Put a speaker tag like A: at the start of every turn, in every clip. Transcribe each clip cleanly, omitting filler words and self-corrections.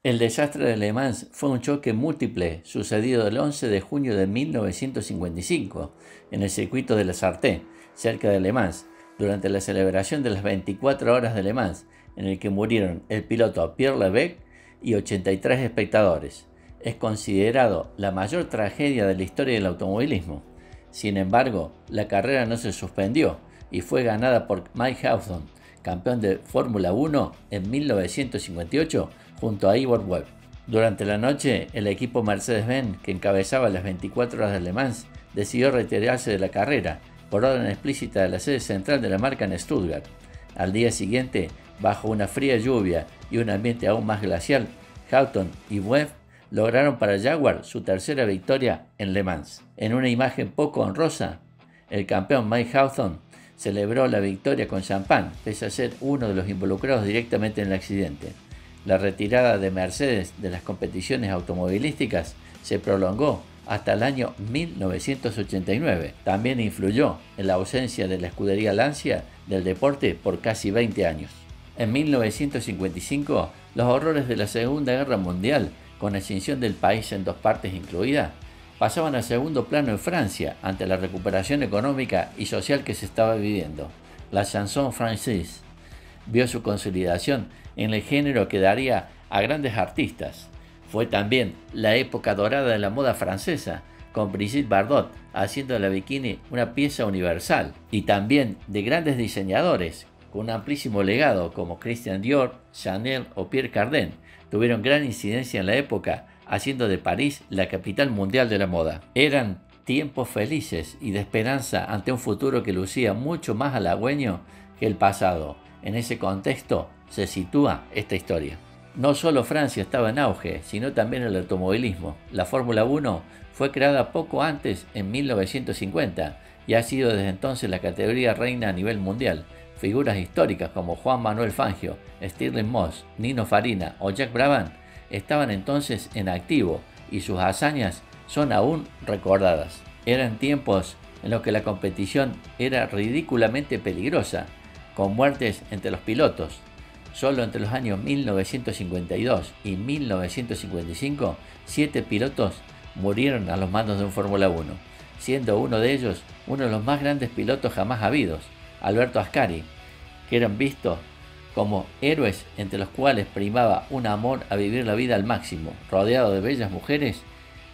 A: El desastre de Le Mans fue un choque múltiple sucedido el 11 de junio de 1955 en el circuito de La Sarthe, cerca de Le Mans, durante la celebración de las 24 horas de Le Mans, en el que murieron el piloto Pierre Levesque y 83 espectadores. Es considerado la mayor tragedia de la historia del automovilismo. Sin embargo, la carrera no se suspendió y fue ganada por Mike Hawthorn, campeón de Fórmula 1 en 1958 junto a Ivor Webb. Durante la noche, el equipo Mercedes-Benz, que encabezaba las 24 horas de Le Mans, decidió retirarse de la carrera por orden explícita de la sede central de la marca en Stuttgart. Al día siguiente, bajo una fría lluvia y un ambiente aún más glacial, Hawthorn y Webb lograron para Jaguar su tercera victoria en Le Mans. En una imagen poco honrosa, el campeón Mike Hawthorn celebró la victoria con champán, pese a ser uno de los involucrados directamente en el accidente. La retirada de Mercedes de las competiciones automovilísticas se prolongó hasta el año 1989. También influyó en la ausencia de la escudería Lancia del deporte por casi 20 años. En 1955, los horrores de la Segunda Guerra Mundial, con la extinción del país en dos partes incluida, pasaban al segundo plano en Francia ante la recuperación económica y social que se estaba viviendo. La chanson française vio su consolidación en el género que daría a grandes artistas. Fue también la época dorada de la moda francesa, con Brigitte Bardot haciendo la bikini una pieza universal, y también de grandes diseñadores con un amplísimo legado como Christian Dior, Chanel o Pierre Cardin. Tuvieron gran incidencia en la época, haciendo de París la capital mundial de la moda. Eran tiempos felices y de esperanza ante un futuro que lucía mucho más halagüeño que el pasado. En ese contexto se sitúa esta historia. No solo Francia estaba en auge, sino también el automovilismo. La Fórmula 1 fue creada poco antes, en 1950, y ha sido desde entonces la categoría reina a nivel mundial. Figuras históricas como Juan Manuel Fangio, Stirling Moss, Nino Farina o Jack Brabham estaban entonces en activo y sus hazañas son aún recordadas. Eran tiempos en los que la competición era ridículamente peligrosa, con muertes entre los pilotos. Solo entre los años 1952 y 1955, 7 pilotos murieron a los mandos de un Fórmula 1, siendo uno de ellos uno de los más grandes pilotos jamás habidos, Alberto Ascari, que eran vistos como héroes entre los cuales primaba un amor a vivir la vida al máximo, rodeado de bellas mujeres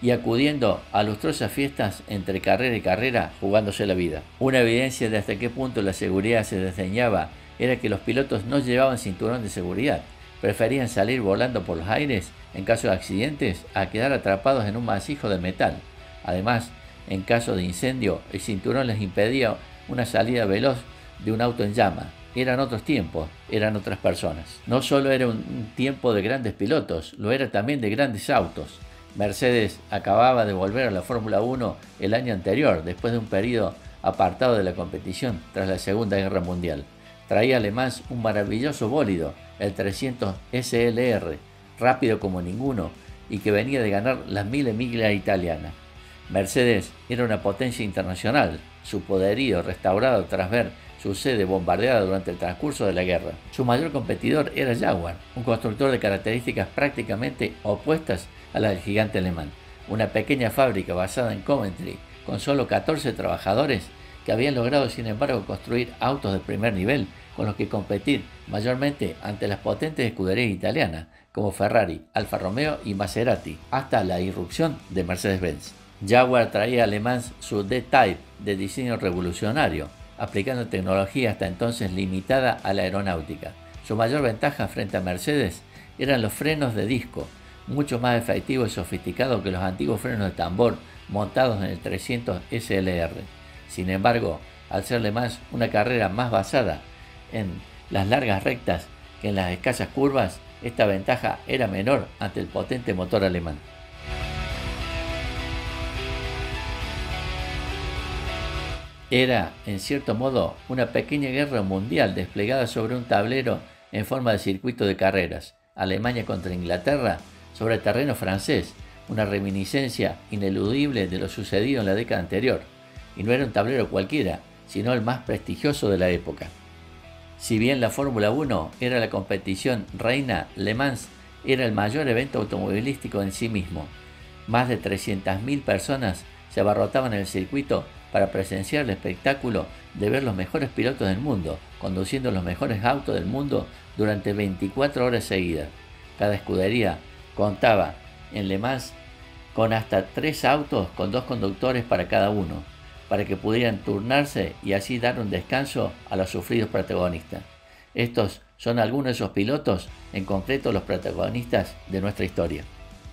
A: y acudiendo a lustrosas fiestas entre carrera y carrera, jugándose la vida. Una evidencia de hasta qué punto la seguridad se desdeñaba era que los pilotos no llevaban cinturón de seguridad, preferían salir volando por los aires en caso de accidentes a quedar atrapados en un masijo de metal. Además, en caso de incendio, el cinturón les impedía una salida veloz de un auto en llama. Eran otros tiempos, eran otras personas. No solo era un tiempo de grandes pilotos, lo era también de grandes autos. Mercedes acababa de volver a la Fórmula 1 el año anterior, después de un periodo apartado de la competición tras la Segunda Guerra Mundial. Traía a Le Mans un maravilloso bólido, el 300 SLR, rápido como ninguno y que venía de ganar las Mille Miglia italianas. Mercedes era una potencia internacional, su poderío restaurado tras ver su sede bombardeada durante el transcurso de la guerra. Su mayor competidor era Jaguar, un constructor de características prácticamente opuestas a las del gigante alemán. Una pequeña fábrica basada en Coventry, con solo 14 trabajadores, que habían logrado sin embargo construir autos de primer nivel con los que competir mayormente ante las potentes escuderías italianas como Ferrari, Alfa Romeo y Maserati, hasta la irrupción de Mercedes-Benz. Jaguar traía a Le Mans su D-Type de diseño revolucionario, aplicando tecnología hasta entonces limitada a la aeronáutica. Su mayor ventaja frente a Mercedes eran los frenos de disco, mucho más efectivos y sofisticados que los antiguos frenos de tambor montados en el 300 SLR. Sin embargo, al ser Le Mans una carrera más basada en las largas rectas que en las escasas curvas, esta ventaja era menor ante el potente motor alemán. Era, en cierto modo, una pequeña guerra mundial desplegada sobre un tablero en forma de circuito de carreras. Alemania contra Inglaterra sobre terreno francés, una reminiscencia ineludible de lo sucedido en la década anterior. Y no era un tablero cualquiera, sino el más prestigioso de la época. Si bien la Fórmula 1 era la competición reina, Le Mans era el mayor evento automovilístico en sí mismo. Más de 300.000 personas se abarrotaban en el circuito para presenciar el espectáculo de ver los mejores pilotos del mundo, conduciendo los mejores autos del mundo durante 24 horas seguidas. Cada escudería contaba en Le Mans con hasta 3 autos con 2 conductores para cada uno, para que pudieran turnarse y así dar un descanso a los sufridos protagonistas. Estos son algunos de esos pilotos, en concreto los protagonistas de nuestra historia.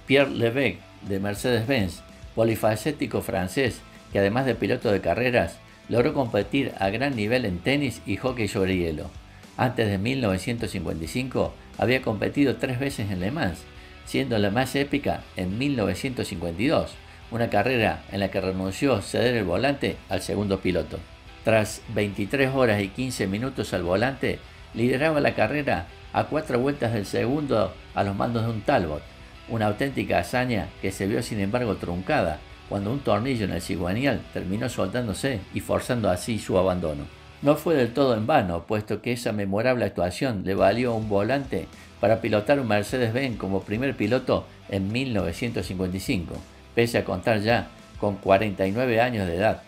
A: Pierre Levegh, de Mercedes-Benz, polifacético francés que además de piloto de carreras, logró competir a gran nivel en tenis y hockey sobre hielo. Antes de 1955 había competido 3 veces en Le Mans, siendo la más épica en 1952, una carrera en la que renunció a ceder el volante al segundo piloto. Tras 23 horas y 15 minutos al volante, lideraba la carrera a 4 vueltas del segundo a los mandos de un Talbot, una auténtica hazaña que se vio sin embargo truncada cuando un tornillo en el cigüeñal terminó soltándose y forzando así su abandono. No fue del todo en vano, puesto que esa memorable actuación le valió un volante para pilotar un Mercedes-Benz como primer piloto en 1955, pese a contar ya con 49 años de edad.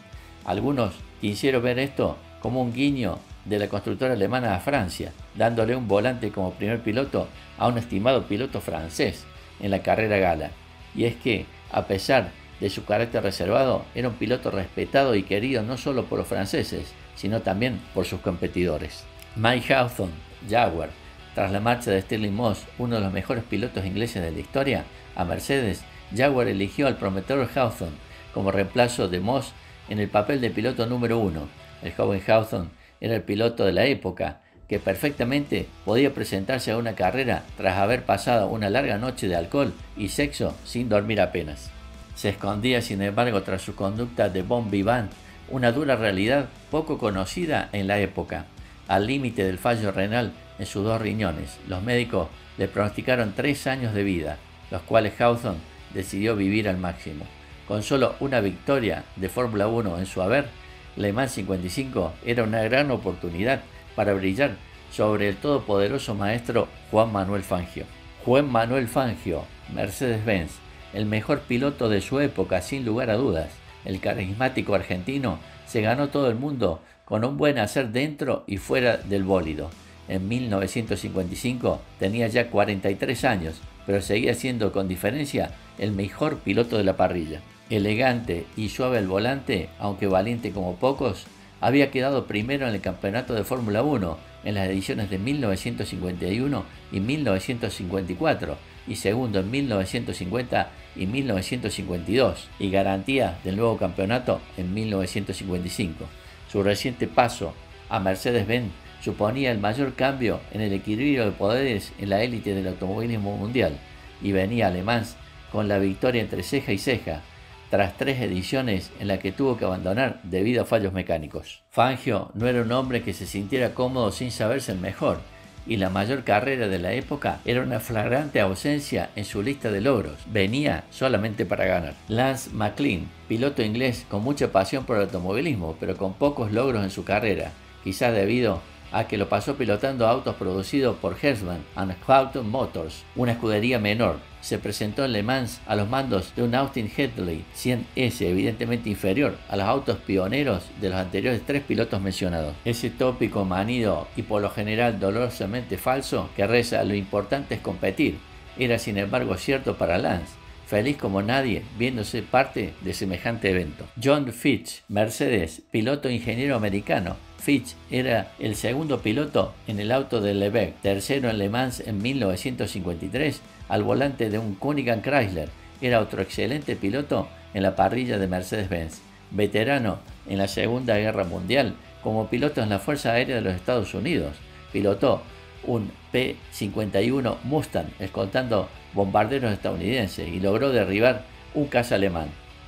A: Algunos quisieron ver esto como un guiño de la constructora alemana a Francia, dándole un volante como primer piloto a un estimado piloto francés en la carrera gala. Y es que, a pesar de su carácter reservado, era un piloto respetado y querido no solo por los franceses, sino también por sus competidores. Mike Hawthorn, Jaguar, tras la marcha de Stirling Moss, uno de los mejores pilotos ingleses de la historia, a Mercedes, Jaguar eligió al prometedor Hawthorn como reemplazo de Moss en el papel de piloto número 1. El joven Hawthorn era el piloto de la época, que perfectamente podía presentarse a una carrera tras haber pasado una larga noche de alcohol y sexo sin dormir apenas. Se escondía sin embargo tras su conducta de bon vivant, una dura realidad poco conocida en la época. Al límite del fallo renal en sus 2 riñones, los médicos le pronosticaron 3 años de vida, los cuales Hawthorn decidió vivir al máximo. Con solo una victoria de Fórmula 1 en su haber, Le Mans 55 era una gran oportunidad para brillar sobre el todopoderoso maestro Juan Manuel Fangio. Juan Manuel Fangio, Mercedes-Benz, el mejor piloto de su época sin lugar a dudas. El carismático argentino se ganó todo el mundo con un buen hacer dentro y fuera del bólido. En 1955 tenía ya 43 años, pero seguía siendo con diferencia el mejor piloto de la parrilla. Elegante y suave al volante, aunque valiente como pocos, había quedado primero en el campeonato de Fórmula 1 en las ediciones de 1951 y 1954 y segundo en 1950 y 1952 y garantía del nuevo campeonato en 1955. Su reciente paso a Mercedes-Benz suponía el mayor cambio en el equilibrio de poderes en la élite del automovilismo mundial y venía a Le Mans con la victoria entre ceja y ceja, tras 3 ediciones en las que tuvo que abandonar debido a fallos mecánicos. Fangio no era un hombre que se sintiera cómodo sin saberse el mejor, y la mayor carrera de la época era una flagrante ausencia en su lista de logros. Venía solamente para ganar. Lance McLean, piloto inglés con mucha pasión por el automovilismo, pero con pocos logros en su carrera, quizás debido a que lo pasó pilotando autos producidos por Hersman and Houghton Motors, una escudería menor. Se presentó en Le Mans a los mandos de un Austin Headley 100S, evidentemente inferior a los autos pioneros de los anteriores 3 pilotos mencionados. Ese tópico manido y por lo general dolorosamente falso que reza lo importante es competir, era sin embargo cierto para Lance, feliz como nadie viéndose parte de semejante evento. John Fitch, Mercedes, piloto ingeniero americano. Fitch era el segundo piloto en el auto de Levegh, tercero en Le Mans en 1953 al volante de un Koenigsegg Chrysler. Era otro excelente piloto en la parrilla de Mercedes-Benz. Veterano en la Segunda Guerra Mundial como piloto en la Fuerza Aérea de los Estados Unidos. Pilotó un P-51 Mustang escoltando bombarderos estadounidenses y logró derribar un caza alemán.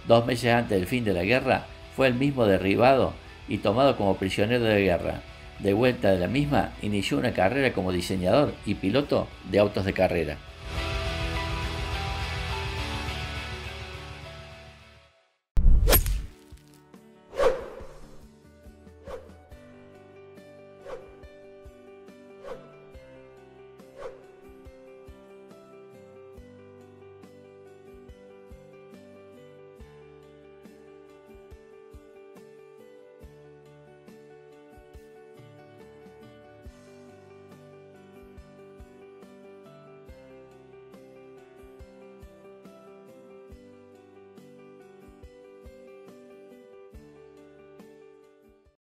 A: 2 meses antes del fin de la guerra fue el mismo derribado y tomado como prisionero de guerra. De vuelta de la misma, inició una carrera como diseñador y piloto de autos de carrera.